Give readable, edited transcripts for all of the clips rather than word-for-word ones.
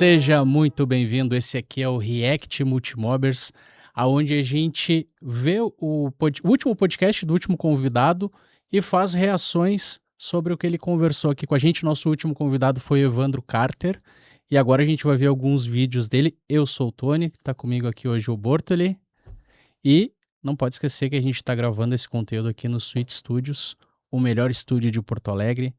Seja muito bem-vindo, esse aqui é o React Multimobbers, onde a gente vê o último podcast do último convidado e faz reações sobre o que ele conversou aqui com a gente. Nosso último convidado foi Evandro Carter e agora a gente vai ver alguns vídeos dele. Eu sou o Tony, está comigo aqui hoje o Bortoli e não pode esquecer que a gente está gravando esse conteúdo aqui no Sweet Studios, o melhor estúdio de Porto Alegre.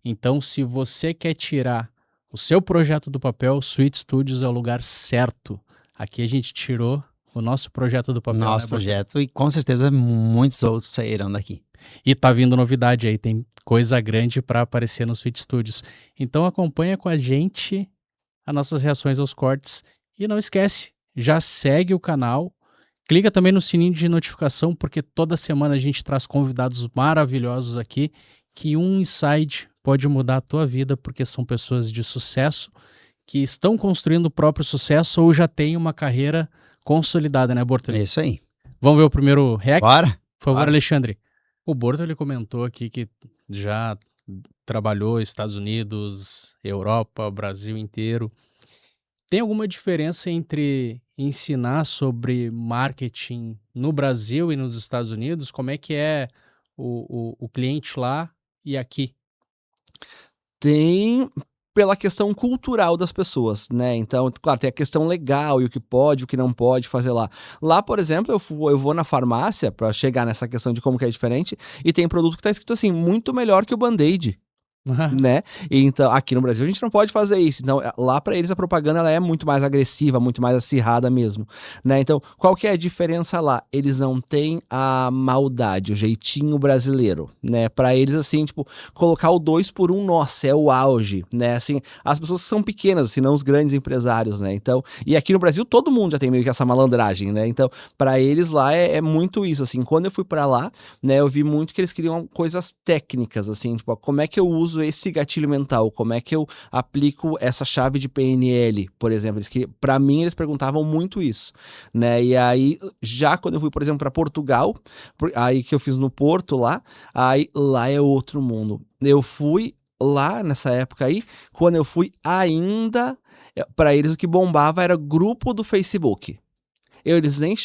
Então, se você quer tirar o seu projeto do papel, Sweet Studios é o lugar certo. Aqui a gente tirou o nosso projeto do papel. Nosso projeto, e com certeza muitos outros saíram daqui. E tá vindo novidade aí, tem coisa grande para aparecer no Sweet Studios. Então acompanha com a gente as nossas reações aos cortes. E não esquece, já segue o canal, clica também no sininho de notificação, porque toda semana a gente traz convidados maravilhosos aqui, que um insight pode mudar a tua vida, porque são pessoas de sucesso, que estão construindo o próprio sucesso ou já têm uma carreira consolidada, né, Bortoli? É isso aí. Vamos ver o primeiro react? Bora? Por favor, Bora. Alexandre. O Bortoli comentou aqui que já trabalhou Estados Unidos, Europa, Brasil inteiro. Tem alguma diferença entre ensinar sobre marketing no Brasil e nos Estados Unidos? Como é que é o cliente lá e aqui? Tem pela questão cultural das pessoas, né? Então, claro, tem a questão legal e o que pode, o que não pode fazer lá. Lá, por exemplo, eu vou na farmácia para chegar nessa questão de como que é diferente e tem produto que tá escrito assim, muito melhor que o Band-Aid. Né? E então, aqui no Brasil a gente não pode fazer isso. Então, lá para eles a propaganda ela é muito mais agressiva, muito mais acirrada mesmo, né? Então, qual que é a diferença lá? Eles não têm a maldade, o jeitinho brasileiro, né? Para eles assim, tipo, colocar o 2 por 1, nossa, é o auge, né? Assim, as pessoas que são pequenas, assim, não os grandes empresários, né? Então, e aqui no Brasil todo mundo já tem meio que essa malandragem, né? Então, para eles lá é muito isso, assim. Quando eu fui para lá, né, eu vi muito que eles queriam coisas técnicas, assim, tipo, como é que eu uso esse gatilho mental, como é que eu aplico essa chave de PNL, por exemplo, para mim eles perguntavam muito isso, né? E aí já quando eu fui, por exemplo, para Portugal, aí que eu fiz no Porto lá é outro mundo. Eu fui lá nessa época aí, quando eu fui ainda, para eles o que bombava era grupo do Facebook. Eles nem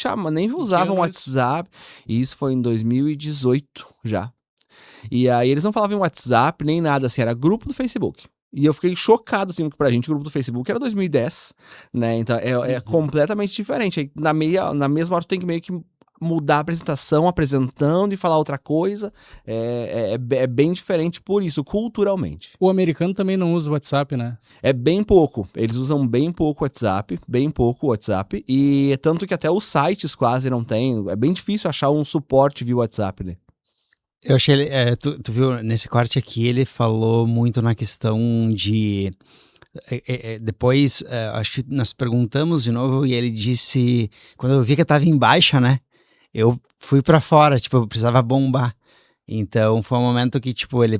usavam WhatsApp, e isso foi em 2018 já. E aí eles não falavam em WhatsApp, nem nada, assim, era grupo do Facebook. E eu fiquei chocado, assim, porque pra gente o grupo do Facebook era 2010, né? Então é completamente diferente. Aí, na mesma hora tu tem que meio que mudar a apresentação, apresentando e falar outra coisa. É bem diferente por isso, culturalmente. O americano também não usa o WhatsApp, né? É bem pouco. Eles usam bem pouco o WhatsApp. E tanto que até os sites quase não tem. É bem difícil achar um suporte via WhatsApp, né? Eu achei ele, tu viu, nesse corte aqui ele falou muito na questão de, depois, acho que nós perguntamos de novo e ele disse, quando eu vi que eu tava em baixa, né, eu fui pra fora, tipo, eu precisava bombar. Então foi um momento que, tipo, ele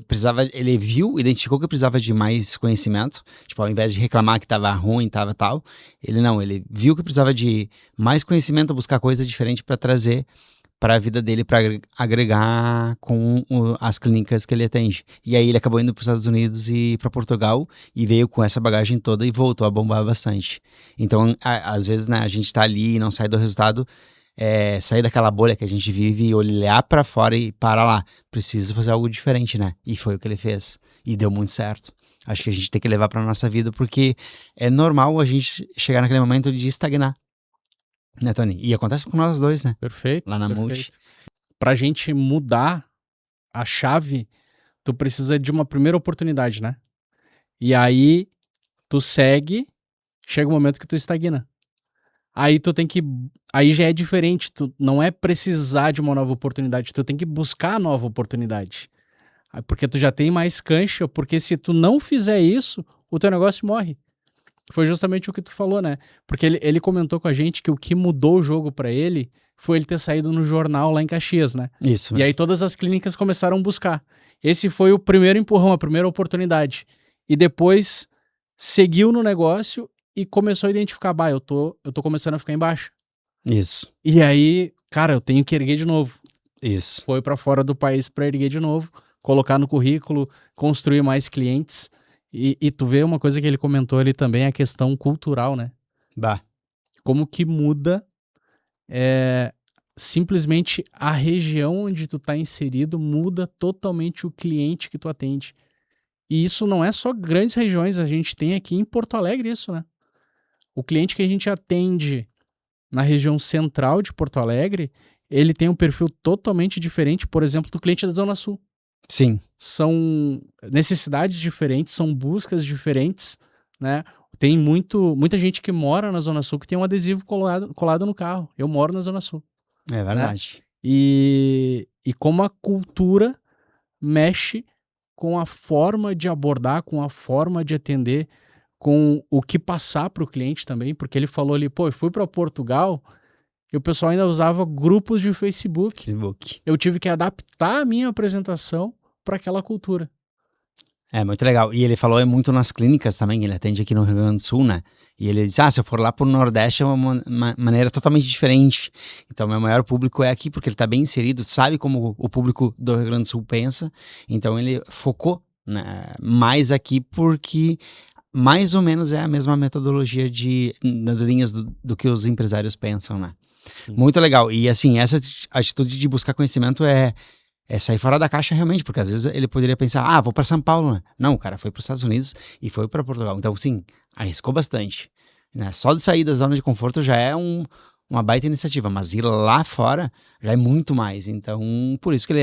identificou que eu precisava de mais conhecimento, tipo, ao invés de reclamar que tava ruim, tava tal, ele viu que eu precisava de mais conhecimento, buscar coisa diferente pra trazer para a vida dele, para agregar com as clínicas que ele atende. E aí ele acabou indo para os Estados Unidos e para Portugal e veio com essa bagagem toda e voltou a bombar bastante. Então, às vezes, né, a gente está ali e não sai do resultado, sair daquela bolha que a gente vive e olhar para fora e parar lá. Preciso fazer algo diferente, né? E foi o que ele fez. E deu muito certo. Acho que a gente tem que levar para nossa vida, porque é normal a gente chegar naquele momento de estagnar. Né, Tony? E acontece com nós dois, né? Perfeito. Lá na Multi. Pra gente mudar a chave, tu precisa de uma primeira oportunidade, né? E aí, tu segue, chega um momento que tu estagna. Aí tu tem que... Aí já é diferente, tu não é precisar de uma nova oportunidade, tu tem que buscar a nova oportunidade. Porque tu já tem mais cancha, porque se tu não fizer isso, o teu negócio morre. Foi justamente o que tu falou, né? Porque ele comentou com a gente que o que mudou o jogo pra ele foi ele ter saído no jornal lá em Caxias, né? Isso. E aí todas as clínicas começaram a buscar. Esse foi o primeiro empurrão, a primeira oportunidade. E depois seguiu no negócio e começou a identificar, eu tô começando a ficar embaixo. Isso. E aí, cara, eu tenho que erguer de novo. Isso. Foi pra fora do país pra erguer de novo, colocar no currículo, construir mais clientes. E tu vê uma coisa que ele comentou ali também, a questão cultural, né? Bah. Como que muda simplesmente a região onde tu tá inserido muda totalmente o cliente que tu atende. E isso não é só grandes regiões, a gente tem aqui em Porto Alegre isso, né? O cliente que a gente atende na região central de Porto Alegre, ele tem um perfil totalmente diferente, por exemplo, do cliente da Zona Sul. Sim. São necessidades diferentes, são buscas diferentes, né? Tem muita gente que mora na Zona Sul que tem um adesivo colado no carro. Eu moro na Zona Sul. É verdade. E como a cultura mexe com a forma de abordar, com a forma de atender, com o que passar para o cliente também, porque ele falou ali, pô, eu fui para Portugal e o pessoal ainda usava grupos de Facebook. Facebook. Eu tive que adaptar a minha apresentação para aquela cultura. É muito legal. E ele falou muito nas clínicas também, ele atende aqui no Rio Grande do Sul, né? E ele disse, se eu for lá pro Nordeste é uma maneira totalmente diferente. Então, meu maior público é aqui, porque ele tá bem inserido, sabe como o público do Rio Grande do Sul pensa. Então, ele focou, né, mais aqui, porque mais ou menos é a mesma metodologia nas linhas do que os empresários pensam, né? Sim. Muito legal. E assim, essa atitude de buscar conhecimento é sair fora da caixa realmente, porque às vezes ele poderia pensar, vou para São Paulo, né? Não, o cara foi para os Estados Unidos e foi para Portugal. Então, sim, arriscou bastante, né? Só de sair da zona de conforto já é uma baita iniciativa, mas ir lá fora já é muito mais. Então, por isso que ele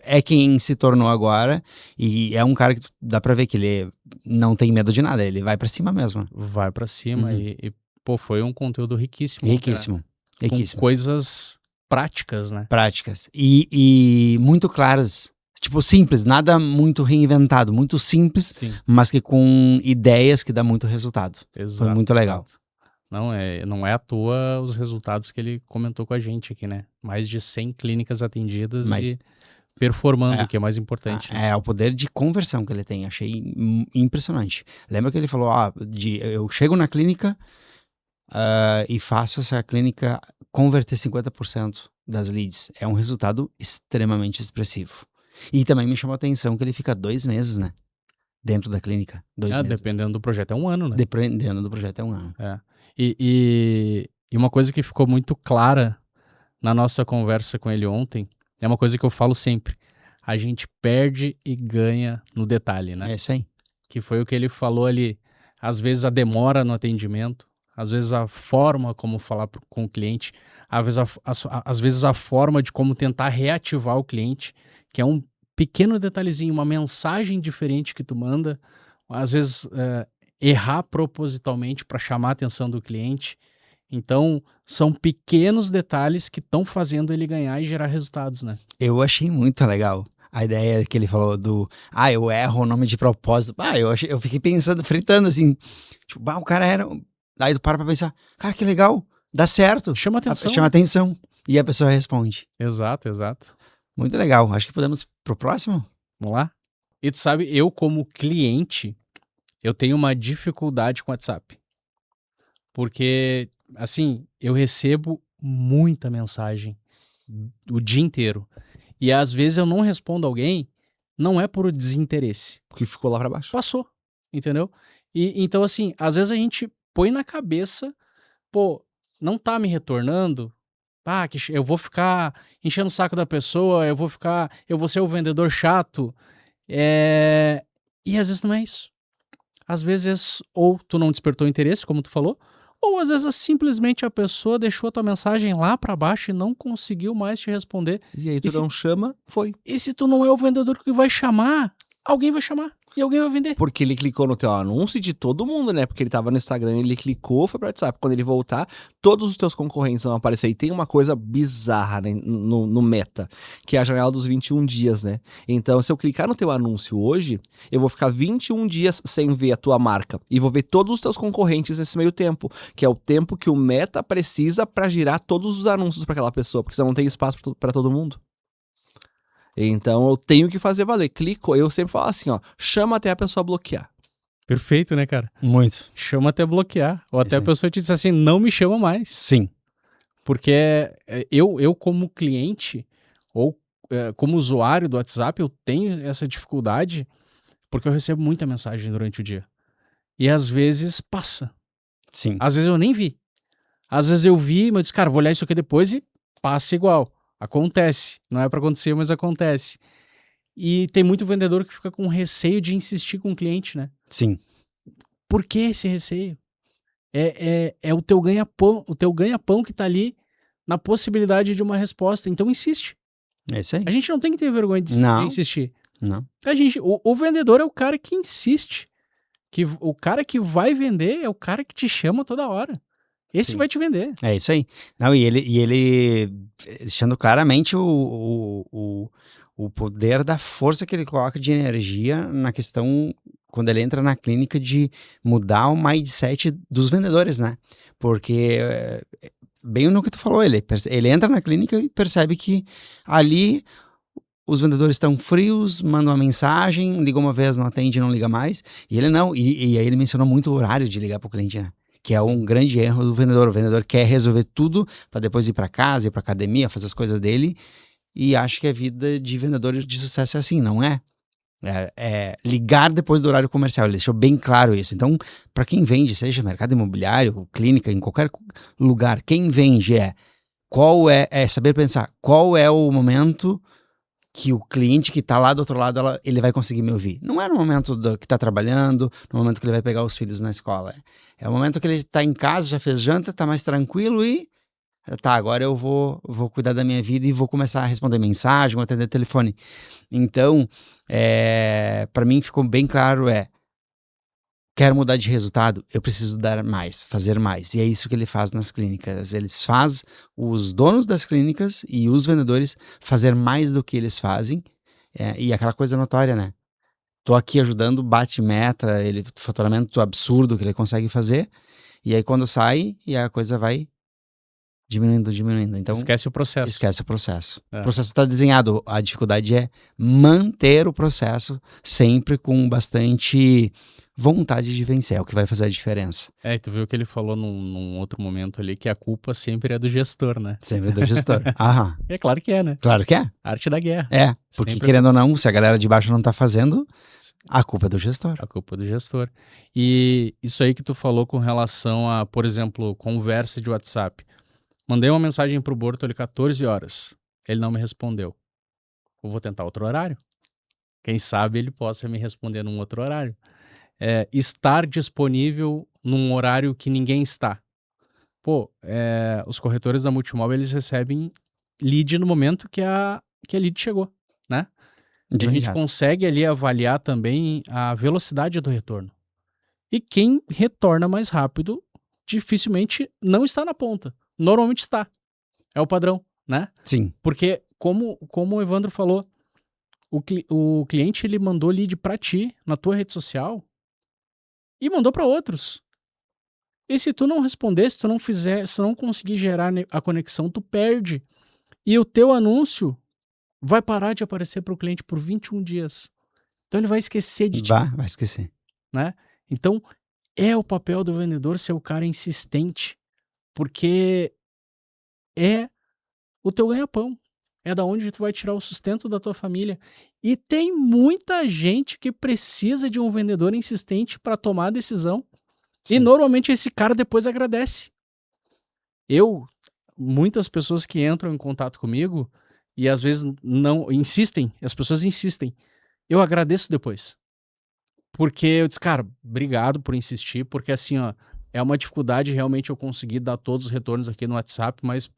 é quem se tornou agora, e é um cara que dá para ver que ele não tem medo de nada, ele vai para cima mesmo. Vai para cima pô, foi um conteúdo riquíssimo. Riquíssimo. Cara, Riquíssimo. com coisas práticas, né? Práticas. E muito claras. Tipo, simples, nada muito reinventado. Muito simples, Sim. mas que com ideias que dá muito resultado. Exato. Foi muito legal. Não é à toa os resultados que ele comentou com a gente aqui, né? Mais de 100 clínicas atendidas e performando, que é mais importante. Né? É o poder de conversão que ele tem. Achei impressionante. Lembra que ele falou, eu chego na clínica e faço essa clínica converter 50% das leads. É um resultado extremamente expressivo. E também me chamou a atenção que ele fica 2 meses, né? Dentro da clínica. 2 meses. Dependendo do projeto, é 1 ano, né? Dependendo do projeto, é 1 ano. E uma coisa que ficou muito clara na nossa conversa com ele ontem, é uma coisa que eu falo sempre. A gente perde e ganha no detalhe, né? É isso aí. Que foi o que ele falou ali. Às vezes a demora no atendimento, às vezes a forma como falar com o cliente, às vezes a forma de como tentar reativar o cliente, que é um pequeno detalhezinho, uma mensagem diferente que tu manda, às vezes errar propositalmente para chamar a atenção do cliente. Então, são pequenos detalhes que estão fazendo ele ganhar e gerar resultados, né? Eu achei muito legal a ideia que ele falou eu erro o nome de propósito. Eu fiquei pensando, fritando assim, tipo, o cara era... Aí tu para pra pensar, cara, que legal, dá certo. Chama atenção. Chama atenção. E a pessoa responde. Exato. Muito legal. Acho que podemos pro próximo. Vamos lá? E tu sabe, eu como cliente, eu tenho uma dificuldade com o WhatsApp. Porque, assim, eu recebo muita mensagem o dia inteiro. E às vezes eu não respondo alguém, não é por desinteresse. Porque ficou lá pra baixo. Passou, entendeu? E então, assim, às vezes a gente põe na cabeça, não tá me retornando, que eu vou ficar enchendo o saco da pessoa, eu vou ser o vendedor chato. E às vezes não é isso. Às vezes, ou tu não despertou interesse, como tu falou, ou às vezes simplesmente a pessoa deixou a tua mensagem lá pra baixo e não conseguiu mais te responder. E aí tu não chama, foi. E se tu não é o vendedor que vai chamar, alguém vai chamar. E alguém vai vender. Porque ele clicou no teu anúncio de todo mundo, né? Porque ele tava no Instagram, ele clicou, foi pro WhatsApp. Quando ele voltar, todos os teus concorrentes vão aparecer. E tem uma coisa bizarra, né, no Meta, que é a janela dos 21 dias, né? Então, se eu clicar no teu anúncio hoje, eu vou ficar 21 dias sem ver a tua marca. E vou ver todos os teus concorrentes nesse meio tempo, que é o tempo que o Meta precisa pra girar todos os anúncios pra aquela pessoa, porque você não tem espaço pra todo mundo. Então eu tenho que fazer valer. Clico, eu sempre falo assim, chama até a pessoa bloquear. Perfeito, né, cara? Muito. Chama até bloquear. Ou até a pessoa te diz assim, não me chama mais. Sim. Porque eu como cliente, ou como usuário do WhatsApp, eu tenho essa dificuldade, Porque eu recebo muita mensagem durante o dia. E às vezes passa. Sim. Às vezes eu nem vi. Às vezes eu vi, mas disse, cara, vou olhar isso aqui depois e passa igual. Acontece. Não é pra acontecer, mas acontece. E tem muito vendedor que fica com receio de insistir com o cliente, né? Sim. Por que esse receio? É o teu ganha-pão que tá ali na possibilidade de uma resposta. Então insiste. É isso aí. A gente não tem que ter vergonha de Não. insistir. Não. O vendedor é o cara que insiste. O cara que vai vender é o cara que te chama toda hora. Esse Sim. vai te vender. É isso aí. Não, e ele deixando claramente o poder da força que ele coloca de energia na questão, quando ele entra na clínica, de mudar o mindset dos vendedores, né? Porque, bem no que tu falou, ele entra na clínica e percebe que ali os vendedores estão frios, mandam uma mensagem, liga uma vez, não atende, não liga mais. E ele não. E aí ele mencionou muito o horário de ligar pro cliente, né? Que é um grande erro do vendedor. O vendedor quer resolver tudo para depois ir para casa, ir para academia, fazer as coisas dele. E acho que a vida de vendedor de sucesso é assim, não é? É ligar depois do horário comercial. Ele deixou bem claro isso. Então, para quem vende, seja mercado imobiliário, clínica, em qualquer lugar, quem vende é saber pensar qual é o momento que o cliente que está lá do outro lado, ele vai conseguir me ouvir. Não é no momento que está trabalhando, no momento que ele vai pegar os filhos na escola. É o momento que ele está em casa, já fez janta, está mais tranquilo e... Tá, agora eu vou cuidar da minha vida e vou começar a responder mensagem, vou atender telefone. Então, para mim ficou bem claro, quero mudar de resultado, eu preciso dar mais, fazer mais. E é isso que ele faz nas clínicas. Eles fazem os donos das clínicas e os vendedores fazer mais do que eles fazem. E aquela coisa notória, né? Tô aqui ajudando, bate meta, faturamento absurdo que ele consegue fazer. E aí quando sai, e a coisa vai diminuindo. Então, esquece o processo. Esquece o processo. O processo está desenhado. A dificuldade é manter o processo sempre com bastante vontade de vencer, é o que vai fazer a diferença. E tu viu que ele falou num outro momento ali que a culpa sempre é do gestor, né? Sempre é do gestor. Aham. É claro que é, né? Claro que é. Arte da guerra. Porque querendo ou não, se a galera de baixo não tá fazendo, a culpa é do gestor. A culpa é do gestor. E isso aí que tu falou com relação a, por exemplo, conversa de WhatsApp. Mandei uma mensagem pro Bortoli 14 horas. Ele não me respondeu. Eu vou tentar outro horário. Quem sabe ele possa me responder num outro horário. Estar disponível num horário que ninguém está. Os corretores da Multimóvel, eles recebem lead no momento que a lead chegou, né? E a gente consegue ali avaliar também a velocidade do retorno. E quem retorna mais rápido, dificilmente não está na ponta. Normalmente está. É o padrão, né? Sim. Porque, como o Evandro falou, o cliente ele mandou lead para ti, na tua rede social, e mandou para outros. E se tu não responder, se tu não fizer, se não conseguir gerar a conexão, tu perde. E o teu anúncio vai parar de aparecer para o cliente por 21 dias. Então ele vai esquecer de ti. Vai esquecer. Né? Então, é o papel do vendedor ser o cara insistente, porque é o teu ganha-pão. É da onde tu vai tirar o sustento da tua família. E tem muita gente que precisa de um vendedor insistente para tomar a decisão. Sim. E normalmente esse cara depois agradece. Muitas pessoas que entram em contato comigo e às vezes não insistem, as pessoas insistem. Eu agradeço depois. Porque eu disse, cara, obrigado por insistir, porque assim, ó, é uma dificuldade realmente eu conseguir dar todos os retornos aqui no WhatsApp, mas,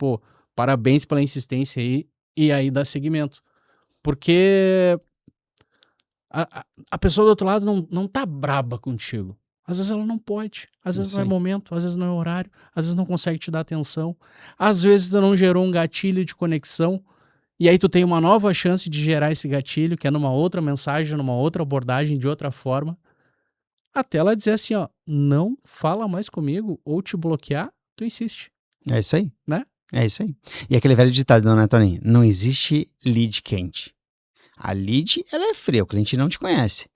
parabéns pela insistência aí, e aí dá seguimento. Porque a pessoa do outro lado não tá braba contigo. Às vezes ela não pode, às vezes não é momento, às vezes não é horário, às vezes não consegue te dar atenção, às vezes tu não gerou um gatilho de conexão, e aí tu tem uma nova chance de gerar esse gatilho, que é numa outra mensagem, numa outra abordagem, de outra forma, até ela dizer assim, ó, não fala mais comigo, ou te bloquear, tu insiste. É isso aí. Né? É isso aí. E aquele velho ditado, não é, Toninho? Não existe lead quente. A lead, ela é fria, o cliente não te conhece.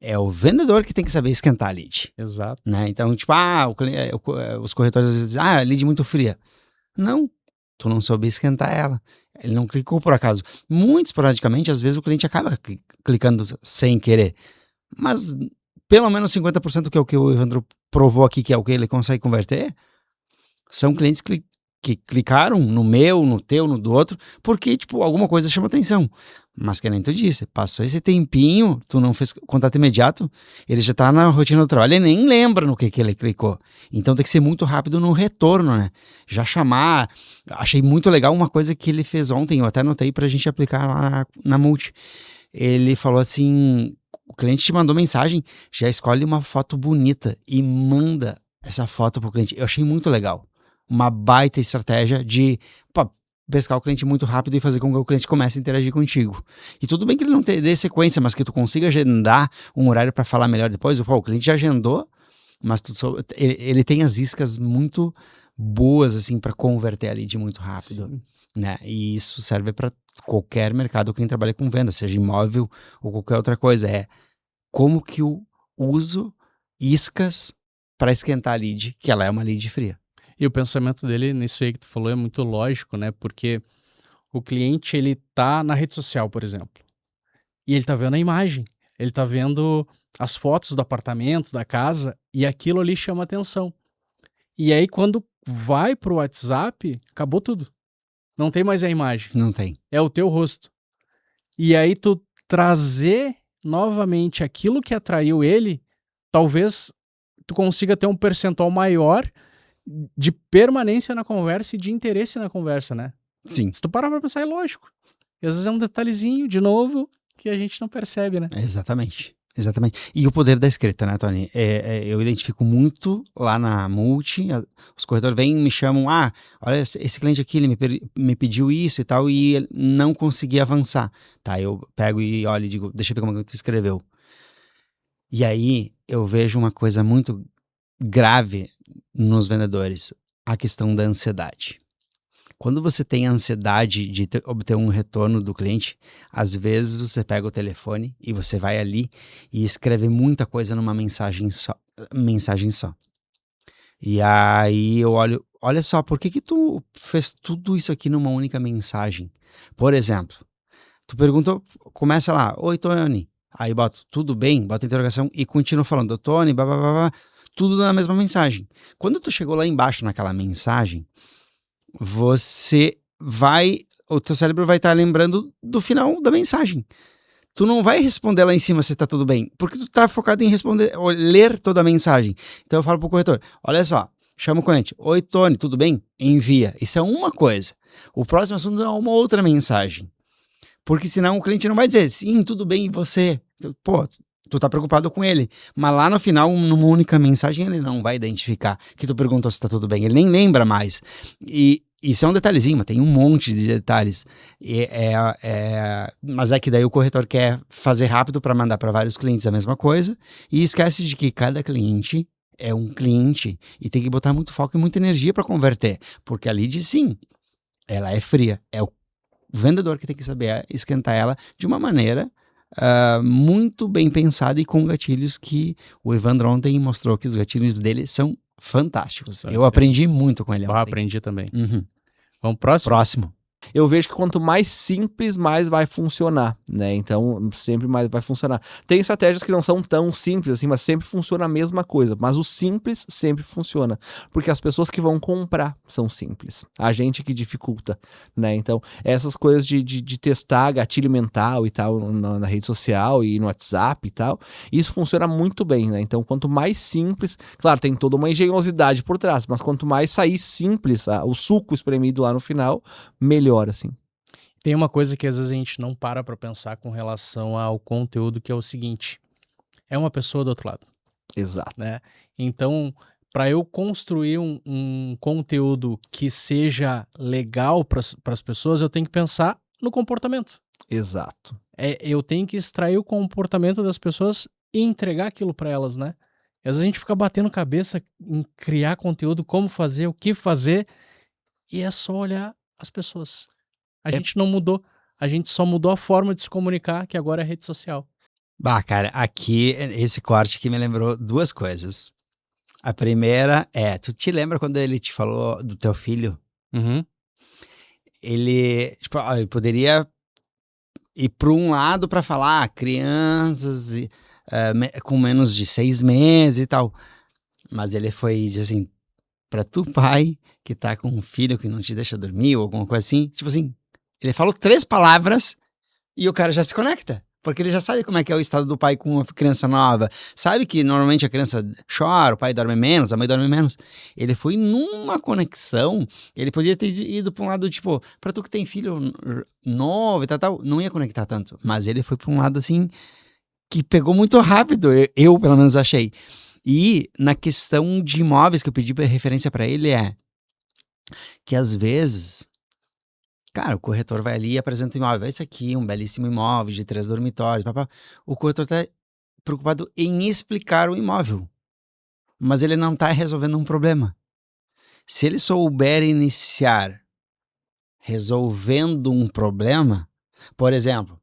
É o vendedor que tem que saber esquentar a lead. Exato. Né? Então, tipo, os corretores às vezes dizem, lead muito fria. Não, tu não soube esquentar ela. Ele não clicou por acaso. Muito esporadicamente, às vezes o cliente acaba clicando sem querer. mas pelo menos 50% que é o que o Evandro provou aqui, que é o que ele consegue converter, são clientes que clicaram no meu, no teu, no do outro, porque, tipo, alguma coisa chama atenção. Mas que nem tu disse, passou esse tempinho, tu não fez contato imediato, ele já tá na rotina do trabalho, ele nem lembra no que ele clicou. Então tem que ser muito rápido no retorno, né? Já chamar. Achei muito legal uma coisa que ele fez ontem, eu até anotei pra gente aplicar lá na Multi. Ele falou assim: o cliente te mandou mensagem, já escolhe uma foto bonita e manda essa foto pro cliente. Eu achei muito legal. Uma baita estratégia de pescar o cliente muito rápido e fazer com que o cliente comece a interagir contigo. E tudo bem que ele não dê sequência, mas que tu consiga agendar um horário para falar melhor depois. O cliente já agendou, mas ele tem as iscas muito boas assim para converter a lead muito rápido, né? E isso serve para qualquer mercado, quem trabalha com venda, seja imóvel ou qualquer outra coisa. É como que eu uso iscas para esquentar a lead, que ela é uma lead fria. E o pensamento dele nisso aí que tu falou é muito lógico, né? Porque o cliente, ele tá na rede social, por exemplo, e ele tá vendo a imagem, ele tá vendo as fotos do apartamento, da casa, e aquilo ali chama atenção. E aí, quando vai pro WhatsApp, acabou tudo. Não tem mais a imagem. Não tem. É o teu rosto. E aí, tu trazer novamente aquilo que atraiu ele, talvez tu consiga ter um percentual maior de permanência na conversa e de interesse na conversa, né? Sim. Se tu parar pra pensar, é lógico. E às vezes é um detalhezinho, de novo, que a gente não percebe, né? Exatamente. E o poder da escrita, né, Tony? Eu identifico muito lá na Multi, os corretores vêm e me chamam, olha, esse cliente aqui, ele me pediu isso e tal, e ele não consegui avançar. Tá, eu pego e olho e digo, deixa eu ver como é que tu escreveu. E aí, eu vejo uma coisa muito grave nos vendedores, a questão da ansiedade. Quando você tem a ansiedade de obter um retorno do cliente, às vezes você pega o telefone e você vai ali e escreve muita coisa numa mensagem só. E aí eu olha só, por que tu fez tudo isso aqui numa única mensagem? Por exemplo, tu perguntou, começa lá, oi Tony, aí bota tudo bem, bota interrogação e continua falando, Tony, blá blá blá blá, tudo na mesma mensagem. Quando tu chegou lá embaixo naquela mensagem, o teu cérebro vai estar lembrando do final da mensagem. Tu não vai responder lá em cima se tá tudo bem, porque tu tá focado em responder, ou ler toda a mensagem. Então eu falo pro corretor, olha só, chama o cliente, oi Tony, tudo bem? Envia. Isso é uma coisa. O próximo assunto é uma outra mensagem. Porque senão o cliente não vai dizer, sim, tudo bem, e você? Pô, tu tá preocupado com ele. Mas lá no final, numa única mensagem, ele não vai identificar que tu perguntou se tá tudo bem. Ele nem lembra mais. E isso é um detalhezinho, mas tem um monte de detalhes. Mas é que daí o corretor quer fazer rápido para mandar para vários clientes a mesma coisa e esquece de que cada cliente é um cliente e tem que botar muito foco e muita energia para converter. Porque a lead, sim, ela é fria. É o vendedor que tem que saber esquentar ela de uma maneira muito bem pensada e com gatilhos que o Evandro ontem mostrou que os gatilhos dele são fantásticos. Eu aprendi muito com ele ontem. Aprendi também. Uhum. Vamos próximo? Próximo. Eu vejo que quanto mais simples, mais vai funcionar, né? Então, sempre mais vai funcionar. Tem estratégias que não são tão simples assim, mas sempre funciona a mesma coisa. Mas o simples sempre funciona. Porque as pessoas que vão comprar são simples. A gente que dificulta, né? Então, essas coisas de testar gatilho mental e tal na rede social e no WhatsApp e tal, isso funciona muito bem, né? Então, quanto mais simples... Claro, tem toda uma engenhosidade por trás, mas quanto mais sair simples, o suco espremido lá no final, melhor. Assim. Tem uma coisa que às vezes a gente não para pensar com relação ao conteúdo, que é o seguinte: é uma pessoa do outro lado. Exato. Né? Então, para eu construir um conteúdo que seja legal para as pessoas, eu tenho que pensar no comportamento. Exato. Eu tenho que extrair o comportamento das pessoas e entregar aquilo para elas, né? Às vezes a gente fica batendo cabeça em criar conteúdo, como fazer, o que fazer, e é só olhar as pessoas. A gente não mudou. A gente só mudou a forma de se comunicar, que agora é rede social. Cara, aqui, esse corte aqui me lembrou duas coisas. A primeira tu te lembra quando ele te falou do teu filho? Uhum. Ele poderia ir para um lado para falar crianças com menos de 6 meses e tal. Mas ele foi, diz assim, pra tu, pai, que tá com um filho que não te deixa dormir ou alguma coisa assim, tipo assim, ele falou 3 palavras e o cara já se conecta. Porque ele já sabe como é que é o estado do pai com uma criança nova. Sabe que normalmente a criança chora, o pai dorme menos, a mãe dorme menos. Ele foi numa conexão, ele podia ter ido pra um lado, tipo, pra tu que tem filho novo e tal, não ia conectar tanto. Mas ele foi pra um lado, assim, que pegou muito rápido, eu pelo menos achei. E na questão de imóveis que eu pedi referência pra ele que às vezes... Cara, o corretor vai ali e apresenta o imóvel. Esse aqui é um belíssimo imóvel de 3 dormitórios. Papá. O corretor está preocupado em explicar o imóvel, mas ele não está resolvendo um problema. Se ele souber iniciar resolvendo um problema, por exemplo,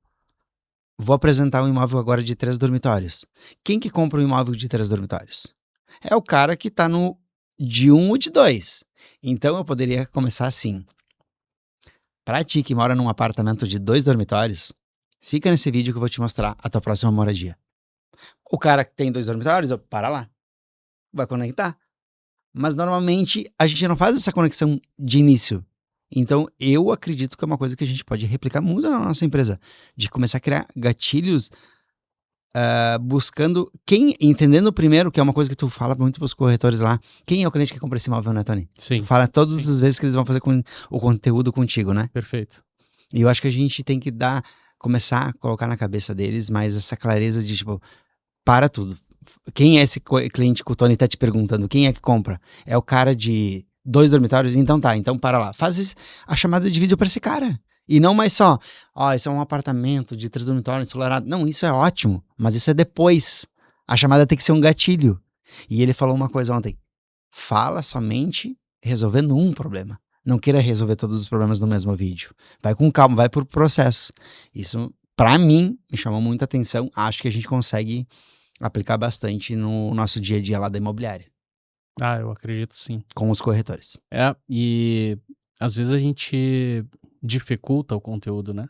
vou apresentar um imóvel agora de 3 dormitórios. Quem que compra um imóvel de 3 dormitórios? É o cara que está no de 1 ou de 2. Então eu poderia começar assim. Pra ti que mora num apartamento de 2 dormitórios, fica nesse vídeo que eu vou te mostrar a tua próxima moradia. O cara que tem 2 dormitórios, para lá. Vai conectar. Mas normalmente a gente não faz essa conexão de início. Então eu acredito que é uma coisa que a gente pode replicar muito na nossa empresa. De começar a criar gatilhos buscando entendendo primeiro, que é uma coisa que tu fala muito pros corretores lá, quem é o cliente que compra esse imóvel, né, Tony? Sim. Tu fala todas as vezes que eles vão fazer o conteúdo contigo, né? Perfeito. E eu acho que a gente tem que começar a colocar na cabeça deles mais essa clareza de, tipo, para tudo. Quem é esse cliente que o Tony tá te perguntando? Quem é que compra? É o cara de 2 dormitórios? Então tá, então para lá. Faz a chamada de vídeo para esse cara. E não mais só, esse é um apartamento de 3 dormitórios ensolarado. Não, isso é ótimo, mas isso é depois. A chamada tem que ser um gatilho. E ele falou uma coisa ontem. Fala somente resolvendo um problema. Não queira resolver todos os problemas no mesmo vídeo. Vai com calma, vai por processo. Isso, pra mim, me chamou muita atenção. Acho que a gente consegue aplicar bastante no nosso dia a dia lá da imobiliária. Ah, eu acredito sim. Com os corretores. E às vezes a gente dificulta o conteúdo, né?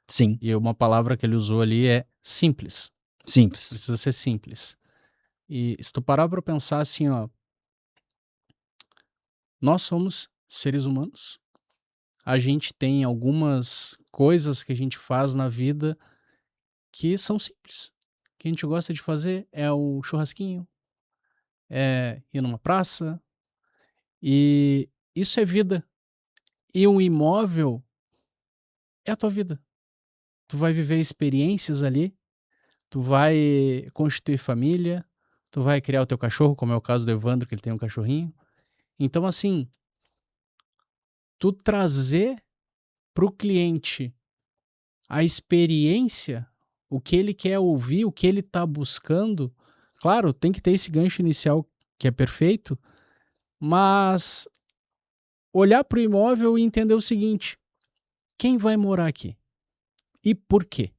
Sim. E uma palavra que ele usou ali é simples. Simples. Precisa ser simples. E se tu parar pra pensar assim, nós somos seres humanos. A gente tem algumas coisas que a gente faz na vida que são simples. O que a gente gosta de fazer é o churrasquinho, é ir numa praça, e isso é vida. E um imóvel é a tua vida. Tu vai viver experiências ali, tu vai constituir família, tu vai criar o teu cachorro, como é o caso do Evandro, que ele tem um cachorrinho. Então, assim, tu trazer pro cliente a experiência, o que ele quer ouvir, o que ele tá buscando, claro, tem que ter esse gancho inicial que é perfeito, mas olhar pro imóvel e entender o seguinte: quem vai morar aqui? E por quê?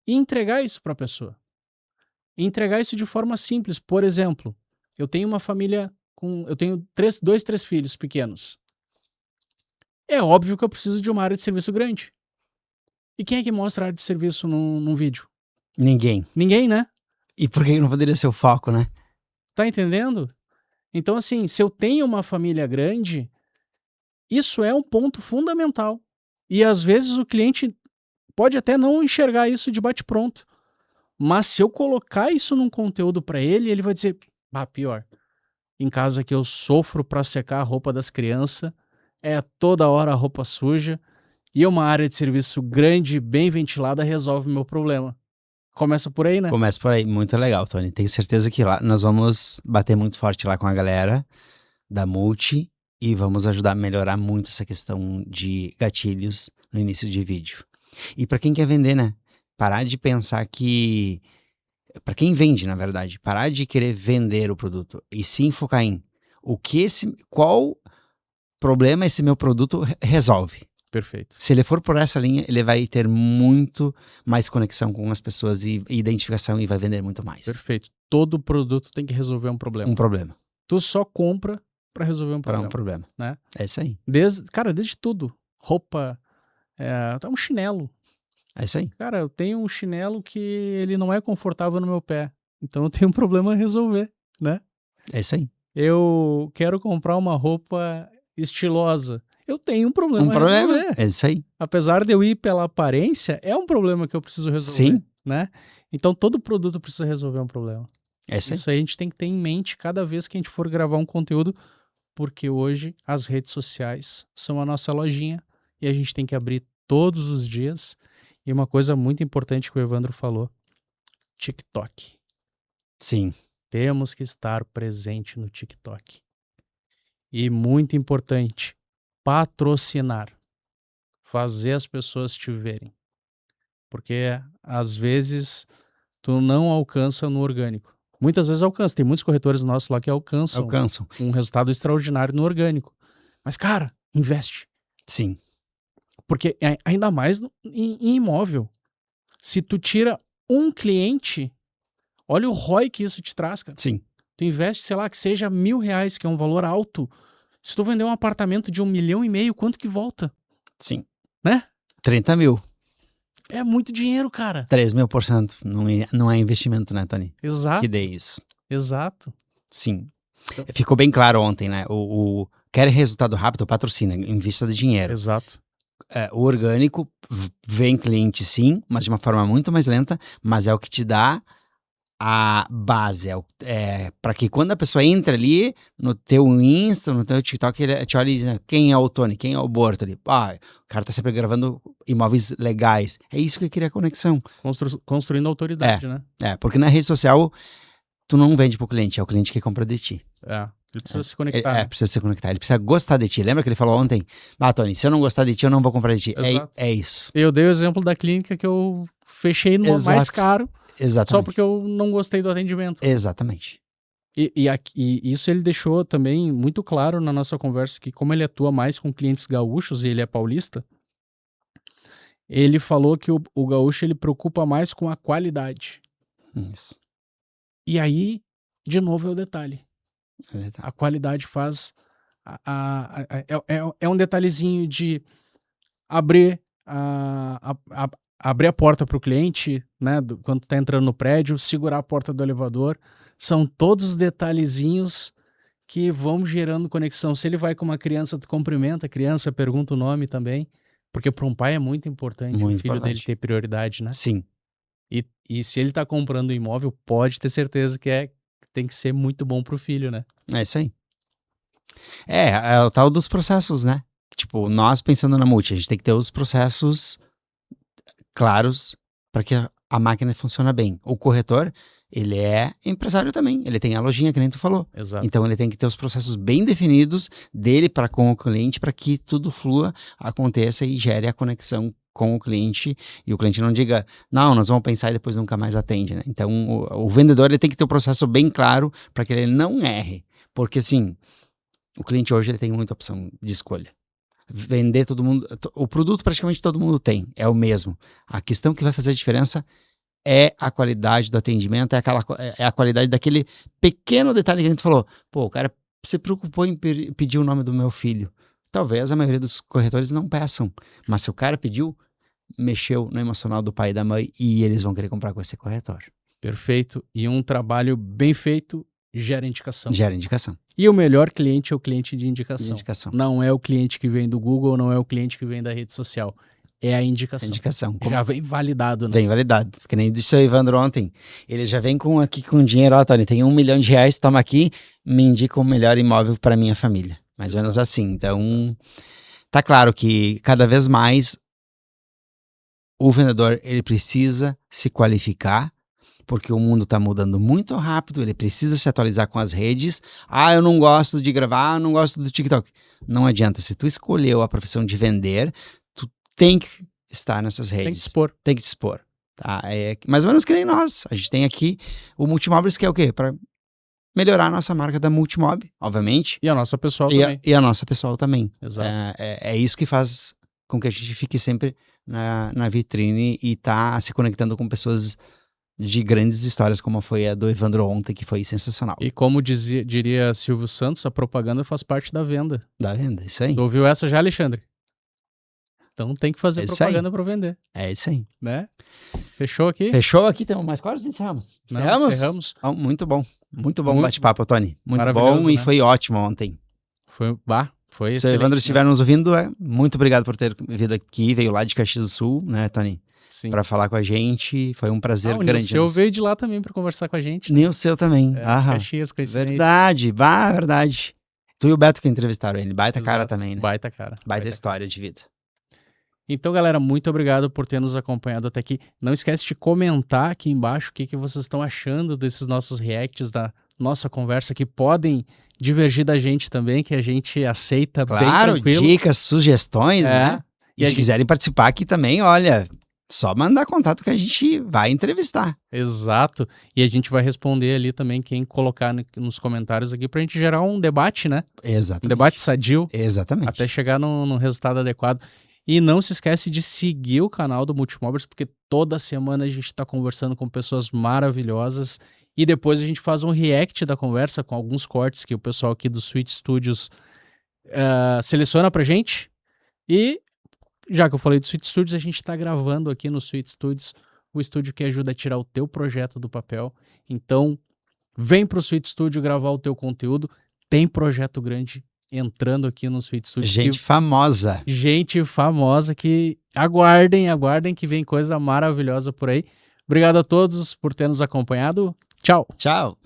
E entregar isso para a pessoa. E entregar isso de forma simples. Por exemplo, eu tenho uma família eu tenho 3 filhos pequenos. É óbvio que eu preciso de uma área de serviço grande. E quem é que mostra a área de serviço num vídeo? Ninguém. Ninguém, né? E por que não poderia ser o foco, né? Tá entendendo? Então, assim, se eu tenho uma família grande, isso é um ponto fundamental. E às vezes o cliente pode até não enxergar isso de bate-pronto. Mas se eu colocar isso num conteúdo para ele, ele vai dizer: pior. Em casa que eu sofro para secar a roupa das crianças, é toda hora a roupa suja, e uma área de serviço grande, bem ventilada, resolve o meu problema. Começa por aí, né? Começa por aí. Muito legal, Tony. Tenho certeza que lá nós vamos bater muito forte lá com a galera da Multi e vamos ajudar a melhorar muito essa questão de gatilhos no início de vídeo. E para quem quer vender, né? Parar de pensar que... Para quem vende, na verdade, parar de querer vender o produto e sim focar em qual problema esse meu produto resolve. Perfeito. Se ele for por essa linha, ele vai ter muito mais conexão com as pessoas e identificação e vai vender muito mais. Perfeito. Todo produto tem que resolver um problema. Um problema. Tu só compra para resolver um Para problema. um problema. Né? É isso aí. Desde tudo. Roupa, um chinelo. É isso aí. Cara, eu tenho um chinelo que ele não é confortável no meu pé. Então eu tenho um problema a resolver, né? É isso aí. Eu quero comprar uma roupa estilosa. Eu tenho um problema a resolver. É isso aí. Apesar de eu ir pela aparência, é um problema que eu preciso resolver, Sim. né? Então todo produto precisa resolver um problema. É isso aí. Isso aí a gente tem que ter em mente cada vez que a gente for gravar um conteúdo, porque hoje as redes sociais são a nossa lojinha e a gente tem que abrir todos os dias. E uma coisa muito importante que o Evandro falou, TikTok. Sim. Temos que estar presente no TikTok. E muito importante, patrocinar. Fazer as pessoas te verem. Porque às vezes tu não alcança no orgânico. Muitas vezes alcança. Tem muitos corretores nossos lá que alcançam um resultado extraordinário no orgânico. Mas, cara, investe. Sim. Porque ainda mais em imóvel. Se tu tira um cliente, olha o ROI que isso te traz, cara. Sim. Tu investe, sei lá, que seja R$1.000, que é um valor alto. Se tu vender um apartamento de 1,5 milhão, quanto que volta? Sim. Né? 30 mil. É muito dinheiro, cara. 3.000%. Não é investimento, né, Tony? Exato. Que dê isso. Exato. Sim. Ficou bem claro ontem, né? Quer resultado rápido, patrocina, invista de dinheiro. Exato. O orgânico vem cliente sim, mas de uma forma muito mais lenta, mas é o que te dá a base, para que quando a pessoa entra ali no teu Insta, no teu TikTok, ele te olha e diz, quem é o Tony, quem é o Borto ali? O cara tá sempre gravando imóveis legais. É isso que cria conexão. Construindo autoridade, né? Porque na rede social, tu não vende pro cliente, é o cliente que compra de ti. Ele precisa se conectar. Precisa se conectar, ele precisa gostar de ti. Lembra que ele falou ontem? Tony, se eu não gostar de ti, eu não vou comprar de ti. É isso. Eu dei o exemplo da clínica que eu fechei no mais caro. Exatamente. Só porque eu não gostei do atendimento. Exatamente. E isso ele deixou também muito claro na nossa conversa, que como ele atua mais com clientes gaúchos e ele é paulista, ele falou que o gaúcho ele preocupa mais com a qualidade. Isso. E aí, de novo, é o detalhe. A qualidade faz... É um detalhezinho de abrir abrir a porta para o cliente, né, quando está entrando no prédio, segurar a porta do elevador. São todos detalhezinhos que vão gerando conexão. Se ele vai com uma criança, tu cumprimenta a criança, pergunta o nome também, porque para um pai é muito importante o filho dele ter prioridade, né? Sim. E se ele está comprando um imóvel, pode ter certeza que tem que ser muito bom para o filho, né? É isso aí. É o tal dos processos, né? Tipo, nós pensando na multi, a gente tem que ter os processos claros para que a máquina funcione bem. O corretor, ele é empresário também, ele tem a lojinha que nem tu falou. Exato. Então ele tem que ter os processos bem definidos dele para com o cliente, para que tudo flua, aconteça e gere a conexão com o cliente, e o cliente não diga, não, nós vamos pensar e depois nunca mais atende, né? Então o vendedor ele tem que ter o processo bem claro para que ele não erre, porque assim, o cliente hoje ele tem muita opção de escolha. Vender todo mundo, o produto praticamente todo mundo tem, é o mesmo. A questão que vai fazer a diferença é a qualidade do atendimento, é a qualidade daquele pequeno detalhe que a gente falou. Pô, o cara se preocupou em pedir o nome do meu filho. Talvez a maioria dos corretores não peçam, mas se o cara pediu, mexeu no emocional do pai e da mãe e eles vão querer comprar com esse corretor. Perfeito. E um trabalho bem feito gera indicação. Gera indicação. E o melhor cliente é o cliente de indicação. Não é o cliente que vem do Google, não é o cliente que vem da rede social. É a indicação. Já vem validado, né? Vem validado. Que nem disse o Evandro ontem. Ele já vem aqui com dinheiro. Tony, tem R$1 milhão, toma aqui, me indica o melhor imóvel para minha família. Mais ou menos assim. Então, tá claro que cada vez mais o vendedor ele precisa se qualificar, porque o mundo está mudando muito rápido, ele precisa se atualizar com as redes. Eu não gosto de gravar, eu não gosto do TikTok. Não adianta, se tu escolheu a profissão de vender, tu tem que estar nessas redes. Tem que te expor. Tá? É mais ou menos que nem nós. A gente tem aqui o Multimóveis, que é o quê? Para melhorar a nossa marca da Multimob, obviamente. E a nossa pessoal também. E a nossa pessoal também. Exato. É isso que faz com que a gente fique sempre na vitrine e tá se conectando com pessoas de grandes histórias, como foi a do Evandro ontem, que foi sensacional. E como diria Silvio Santos, a propaganda faz parte da venda. Da venda, isso aí. Tu ouviu essa já, Alexandre? Então tem que fazer É isso propaganda para vender, É isso aí. né? Fechou aqui? Fechou aqui, temos mais quase encerramos. Não, encerramos. Muito bom. Muito bom o Muito bate-papo, Tony. Muito maravilhoso, bom e né? foi ótimo ontem. Foi Se o excelente, Evandro né? estiver nos ouvindo, muito obrigado por ter vindo aqui, veio lá de Caxias do Sul, né, Tony? Sim. Para falar com a gente, foi um prazer O grande. Nilceu veio de lá também para conversar com a gente. Né? Nilceu também. De Aham. Caxias, coincidência. Verdade, verdade. Tu e o Beto que entrevistaram ele, baita cara Exato. também, né? Baita cara. Baita história de vida. Então, galera, muito obrigado por ter nos acompanhado até aqui. Não esquece de comentar aqui embaixo o que vocês estão achando desses nossos reacts, da nossa conversa, que podem divergir da gente também, que a gente aceita bem Claro, tranquilo. dicas, sugestões, né? E E a se gente- quiserem participar aqui também, olha, só mandar contato que a gente vai entrevistar. Exato. E a gente vai responder ali também quem colocar nos comentários aqui pra gente gerar um debate, né? Um Exatamente. debate sadio, Exatamente. até chegar no resultado adequado. E não se esquece de seguir o canal do Multimóveis, porque toda semana a gente está conversando com pessoas maravilhosas e depois a gente faz um react da conversa com alguns cortes que o pessoal aqui do Sweet Studios seleciona pra gente. E já que eu falei do Sweet Studios, a gente está gravando aqui no Sweet Studios, o estúdio que ajuda a tirar o teu projeto do papel. Então, vem pro Sweet Studio gravar o teu conteúdo. Tem projeto grande entrando aqui no Sweet Studio. Gente famosa. Gente famosa que aguardem que vem coisa maravilhosa por aí. Obrigado a todos por ter nos acompanhado. Tchau. Tchau.